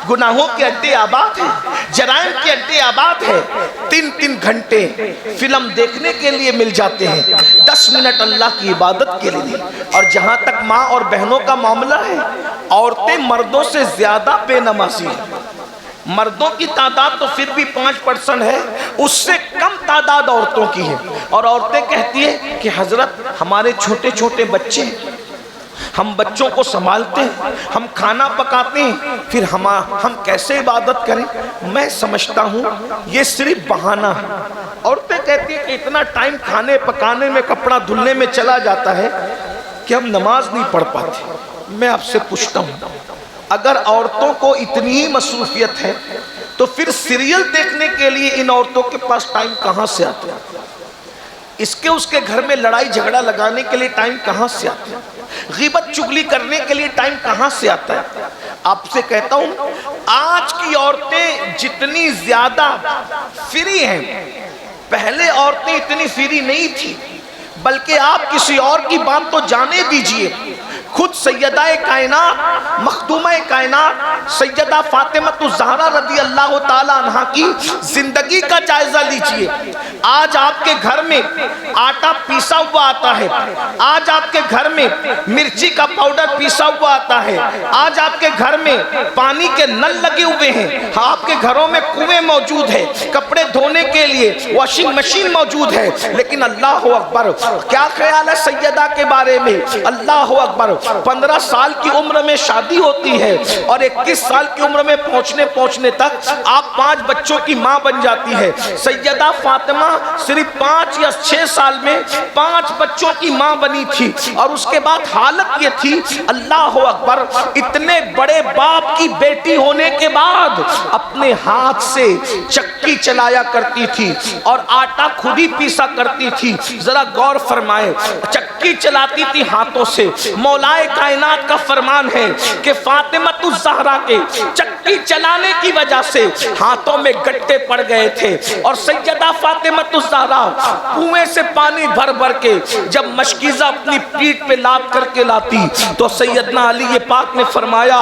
गुनाहों के अड्डे आबाद हैं, जराइम के अड्डे आबाद है। 3-3 घंटे फिल्म देखने के लिए मिल जाते हैं, 10 मिनट अल्लाह की इबादत के लिए। और जहाँ तक माँ और बहनों का मामला है, औरतें मर्दों से ज्यादा बेनमाजी हैं। मर्दों की तादाद तो फिर भी 5% है, उससे कम तादाद औरतों की है। और औरतें कहती है कि हजरत हमारे छोटे छोटे बच्चे हैं, हम बच्चों को संभालते हैं, हम खाना पकाते हैं, फिर हम कैसे इबादत करें। मैं समझता हूँ ये सिर्फ बहाना है। औरतें कहती हैं कि इतना टाइम खाने पकाने में, कपड़ा धुलने में चला जाता है कि हम नमाज नहीं पढ़ पाते। मैं आपसे पूछता हूँ, अगर औरतों को इतनी ही मसरूफियत है तो फिर सीरियल देखने के लिए इन औरतों के पास टाइम कहाँ से आता है? इसके उसके घर में लड़ाई झगड़ा लगाने के लिए टाइम कहाँ से आता है? गीबत चुगली करने के लिए टाइम कहाँ से आता है? आपसे कहता हूँ, आज की औरतें जितनी ज्यादा फ्री हैं, पहले औरतें इतनी फ्री नहीं थी। बल्कि आप किसी और की बात तो जाने दीजिए, खुद सैयदा कायनात, मखदूमा कायनात सैयदा फातिमा ज़हरा रज़ी अल्लाह ताला अन्हा की जिंदगी का जायजा लीजिए। आज आपके घर में आटा पीसा हुआ आता है, आज आपके घर में मिर्ची का पाउडर पीसा हुआ आता है, आज आपके घर में पानी के नल लगे हुए हैं, आपके घरों में कुएं मौजूद है, कपड़े धोने के लिए वॉशिंग मशीन मौजूद है। लेकिन अल्लाह अकबर, क्या ख्याल है सैयदा के बारे में? अल्लाह अकबर, 15 साल की उम्र में शादी होती है और 21 साल की उम्र में पहुंचने तक आप 5 बच्चों की मां बन जाती है। सैयदा फातिमा सिर्फ 5 या 6 साल में 5 बच्चों की मां बनी थी। और उसके बाद हालत ये थी, अल्लाह अकबर, इतने बड़े बाप की बेटी होने के बाद अपने हाथ से चक्की चलाया करती थी और आटा खुद ही पीसा करती थी। जरा गौर फरमाए, चक्की चलाती थी हाथों से। मौलाए कायनात का फरमान है कि फातिमा ज़हरा के चक्की चलाने की वजह से हाथों में गट्टे पड़ गए थे। और सैयदा फातिमा ज़हरा कुएं से पानी भर भर के जब मशकीज़ा अपनी पीठ पे लाद करके लाती तो सैयदना अली ये पाक ने फरमाया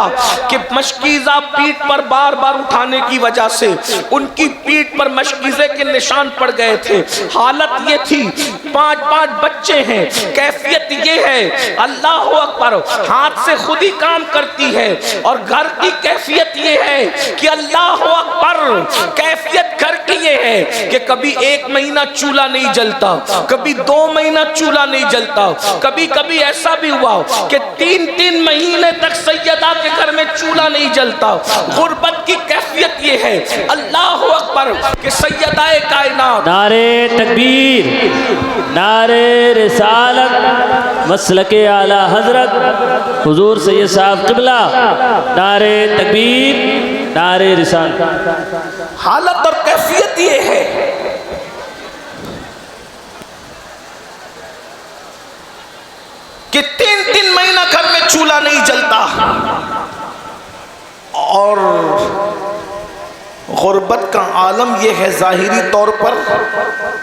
कि मशकीज़ा पीठ पर बार बार उठाने की वजह से उनकी पीठ पर मशकीज़े के निशान पड़ गए थे। हालत ये थी, 5 बच्चे हैं, कैफियत ये है, अल्लाह अकबर, हाथ से खुद ही काम करती है। और घर की कैफियत ये है कि अल्लाह अकबर, कैफियत घर की ये है कि कभी 1 महीना चूल्हा नहीं जलता, कभी 2 महीना चूल्हा नहीं जलता, कभी कभी ऐसा भी हुआ कि 3-3 महीने तक सैयदा के घर में चूल्हा नहीं जलता। गुर्बत की कैफियत ये है, अल्लाह अकबर, कि सैयदा कायनात, नारे तकबीर, नारे रिसालत, मसलके आला हजरत हुजूर सैयद साहब क़िबला, नारे तकबीर, नारे रिसालत। हालत और कैफियत ये है कि 3-3 महीना घर में चूल्हा नहीं जलता। और गुर्बत का आलम यह है ज़ाहिरी तौर पर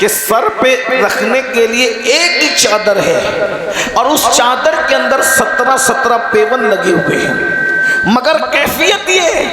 कि सर पे रखने के लिए एक ही चादर है और उस चादर के अंदर 17 पेवन लगे हुए हैं। मगर कैफियत ये है,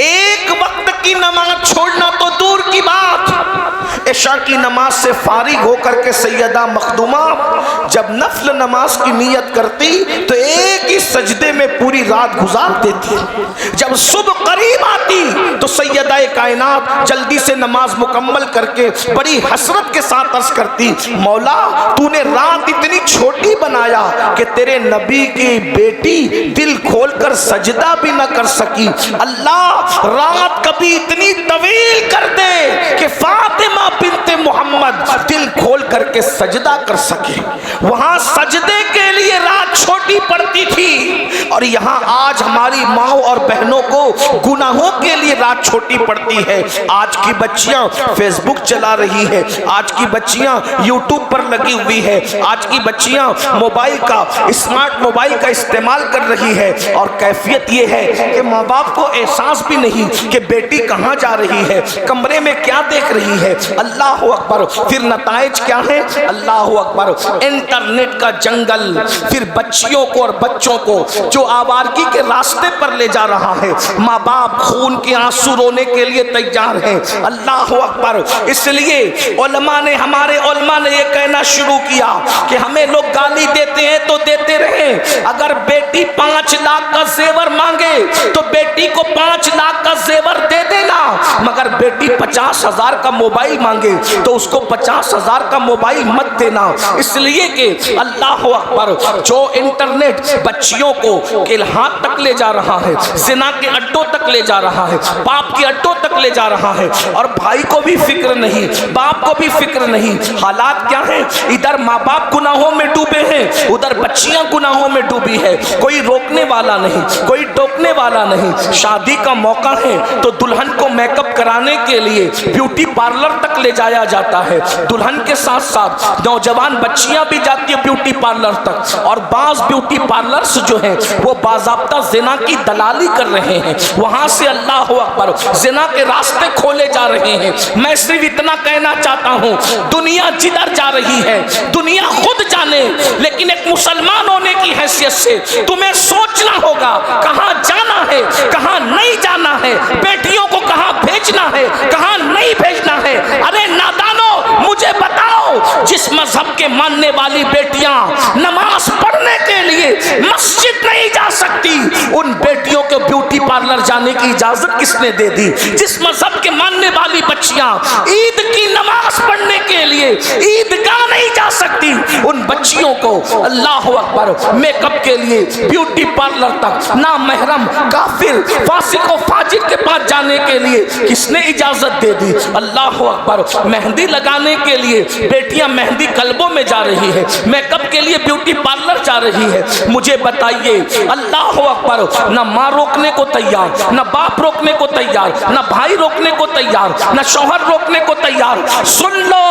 एक वक्त की नमाज छोड़ना तो दूर की बात, इशा की नमाज से फारिग होकर के सैयदा मखदूमा जब नफल नमाज की नियत करती तो एक ही सजदे में पूरी रात गुजार देती। जब सुबह करीब आती तो सैयदा कायनात जल्दी से नमाज मुकम्मल करके बड़ी हसरत के साथ अर्ज करती, मौला तूने रात इतनी छोटी बनाया कि तेरे नबी की बेटी दिल खोलकर सजदा भी न कर सकी। अल्लाह रात कभी इतनी तवील कर दे कि फातिमा बिन्ते मोहम्मद दिल खोल करके सजदा कर सके। वहां सजदे के लिए रात छोटी पड़ती थी और यहाँ आज हमारी माँ और बहनों को गुनाहों के लिए रात छोटी पड़ती है। आज की बच्चियां फेसबुक चला रही है, आज की बच्चियां यूट्यूब पर लगी हुई है, आज की बच्चियां मोबाइल का, स्मार्ट मोबाइल का इस्तेमाल कर रही है। और कैफियत ये है कि माँ बाप को एहसास भी नहीं कि बेटी कहाँ जा रही है, कमरे में क्या देख रही है। अल्लाह अकबर। फिर नताइज क्या है? अल्लाह अकबर। इंटरनेट का जंगल फिर बच्चियों को और बच्चों को जो आवारगी के रास्ते पर ले जा रहा है। माँ बाप खून के आंसू रोने के लिए तैयार हैं। अल्लाह अकबर। इसलिए उलमा ने, हमारे उलमा ने ये कहना शुरू किया कि हमें लोग गाली देते हैं तो देते रहे, अगर बेटी 5 लाख का जेवर मांगे तो बेटी को 5 लाख का जेवर दे देना, मगर बेटी 50,000 का मोबाइल मांगे तो उसको 50,000 का मोबाइल मत देना। इसलिए कि अल्लाह अकबर, जो इंटरनेट बच्चियों को इल्हाद तक ले जा रहा है, जिना के अड्डों तक ले जा रहा है, पाप के अड्डों तक ले जा रहा है, और भाई को भी फिक्र नहीं, बाप को भी फिक्र नहीं। हालात क्या है? इधर माँ बाप गुनाहों में डूबे हैं, उधर बच्चियां गुनाहों में डूबी है। कोई रोकने वाला नहीं, कोई टोकने वाला नहीं। शादी का मौका है तो दुल्हन को मेकअप कराने के लिए ब्यूटी पार्लर तक ले जाया जाता है। दुल्हन के साथ साथ नौजवान बच्चियां भी जाती है ब्यूटी पार्लर तक, और बाज ब्यूटी पार्लर्स जो हैं वो बाज़ाब्ता जिना की दलाली कर रहे हैं। वहां से अल्लाह अकबर जिना के रास्ते खोले जा रहे हैं। मैं सिर्फ इतना कहना चाहता हूं, दुनिया जिधर जा रही है दुनिया खुद जाने, लेकिन एक मुसलमान होने की हैसियत से तुम्हें सोचना होगा कहां जाना है, कहां नहीं जाना है, बेटियों को कहां भेजना है, कहां नहीं भेजना है। अरे नादानो, मुझे बताओ, जिस मजहब के मानने वाली बेटियां नमाज पढ़ने के लिए मस्जिद नहीं जा सकती, उन बेटियों को ब्यूटी पार्लर जाने की इजाजत किसने दे दी? जिस मजहब के मानने वाली बच्चियां ईद की नमाज पढ़ने के लिए ईदगाह नहीं जा सकती, उन बच्चियों को अल्लाह अकबर मेकअप के लिए ब्यूटी पार्लर तक ना महरम काफिर फासिक और फाजिर के पास जाने के लिए किसने इजाजत दे दी? अल्लाह अकबर। मेहंदी लगाने के लिए बेटियां मेहंदी कल्बों में जा रही है, मेकअप के लिए ब्यूटी पार्लर जा रही है। मुझे बताइए, अल्लाह अकबर, ना माँ रोकने को तैयार, ना बाप रोकने को तैयार, ना भाई रोकने को तैयार, ना शौहर रोकने को तैयार। सुन लो,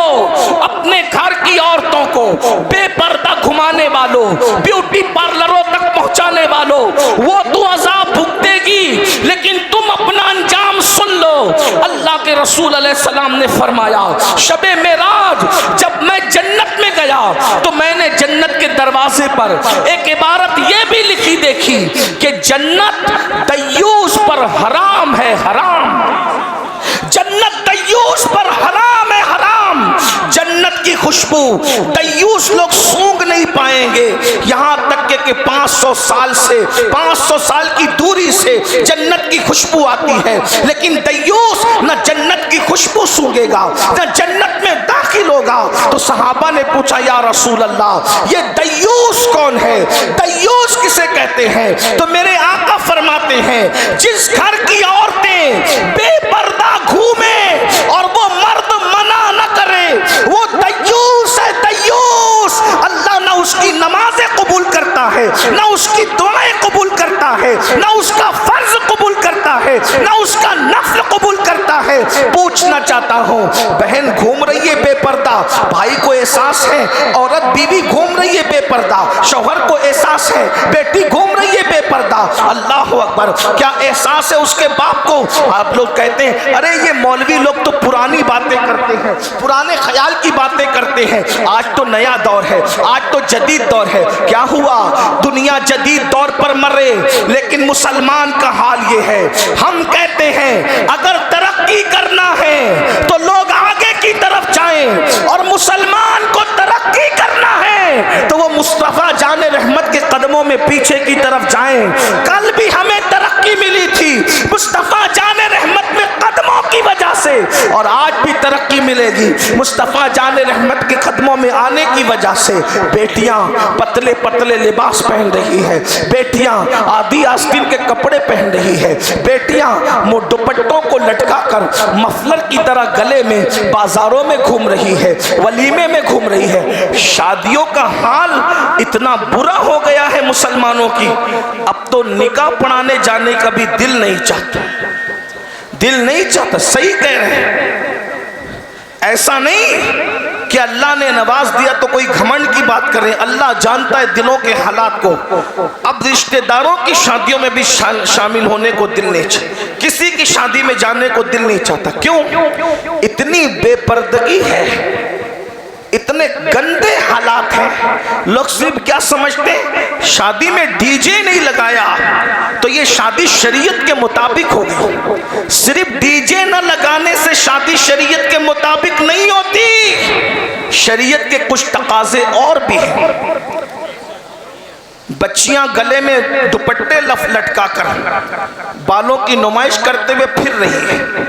अपने घर की औरतों को बेपर्दा घुमाने वालों, ब्यूटी पार्लरों तक पहुंचाने वालों, वो तो अजाब भुगतेगी, लेकिन तुम अपना अंजाम सुन लो। अल्लाह के रसूल अलैहिस्सलाम ने फरमाया, शबे मेराज जब मैं जन्नत में गया तो मैंने जन्नत के दरवाजे पर एक इबारत ये भी लिखी देखी कि जन्नत दय्यूस पर हराम है, हराम। जन्नत दय्यूस पर हराम है, हराम। जन्नत की खुशबू दय्यूस लोग सूंघ नहीं पाएंगे। यहाँ तक कि 500 साल से 500 साल की दूरी से जन्नत की खुशबू आती है, लेकिन दय्यूस न जन्नत की खुशबू सूंघेगा, न जन्नत में दाखिल होगा। तो सहाबा ने पूछा, या रसूल अल्लाह, ये दय्यूस कौन है? दय्यूस किसे कहते हैं? तो मेरे आका फरमाते हैं, जिस घर की औरतें बेपर्दा घूमे और वो मर्द मना न करे, वो दय्यूस है, दय्यूस। अल्लाह ना उसकी नमाजें कबूल करता है, ना उसकी दुआएं कबूल करता है, ना उसका फर्ज कबूल करता है, ना उसका नफ्ल कबूल करता है। पूछना चाहता हूँ, बहन घूम रही है बेपर्दा, भाई को एहसास है, औरत बीवी घूम रही है बेपर्दा, शौहर को एहसास है, बेटी घूम रही है बेपर्दा। अल्लाह अकबर। क्या एहसास है उसके बाप को? आप लोग कहते हैं, अरे ये मौलवी लोग तो पुरानी बातें करते हैं, पुराने ख्याल की बातें करते हैं। आज तो नया दौर है, आज तो जदीद दौर है। क्या हुआ? दुनिया जदीद दौर पर मरे, लेकिन मुसलमान का हाल ये है, हम कहते हैं अगर तरक्की करना है तो लोग आगे की तरफ जाएं, और मुसलमान को तरक्की करना है तो वो मुस्तफा जान रहमत के कदमों में पीछे की तरफ जाएं। कल भी हमें तरक्की मिली थी मुस्तफा जान रहमत में कदमों की वजह से, और आज भी तरक्की मिलेगी मुस्तफा जान रहमत के कदमों में आने की वजह से। बेटियां पतले पतले लिबास पहन रही है, बेटियां आदि आस्तीन के कपड़े पहन रही है, बेटियां दुपट्टों को लटकाकर मफलर की तरह गले में बाजारों में घूम रही है, वलीमे में घूम रही है। शादियों का हाल इतना बुरा हो गया है मुसलमानों की, अब तो निकाह पढ़ाने जाने का भी दिल नहीं चाहता। दिल नहीं चाहता। सही कह रहे हैं। ऐसा नहीं कि अल्लाह ने नवाज दिया तो कोई घमंड की बात करें। अल्लाह जानता है दिलों के हालात को। अब रिश्तेदारों की शादियों में भी शामिल होने को दिल नहीं चाहता, किसी की शादी में जाने को दिल नहीं चाहता। क्यों? इतनी बेपर्दगी है, इतने गंदे हालात हैं। लोग सिर्फ क्या समझते हैं, शादी में डीजे नहीं लगाया तो ये शादी शरीयत के मुताबिक होगी। सिर्फ डीजे न लगाने से शादी शरीयत के मुताबिक नहीं होती। शरीयत के कुछ तकाजे और भी हैं। बच्चियां गले में दुपट्टे लटका कर बालों की नुमाइश करते हुए फिर रही है।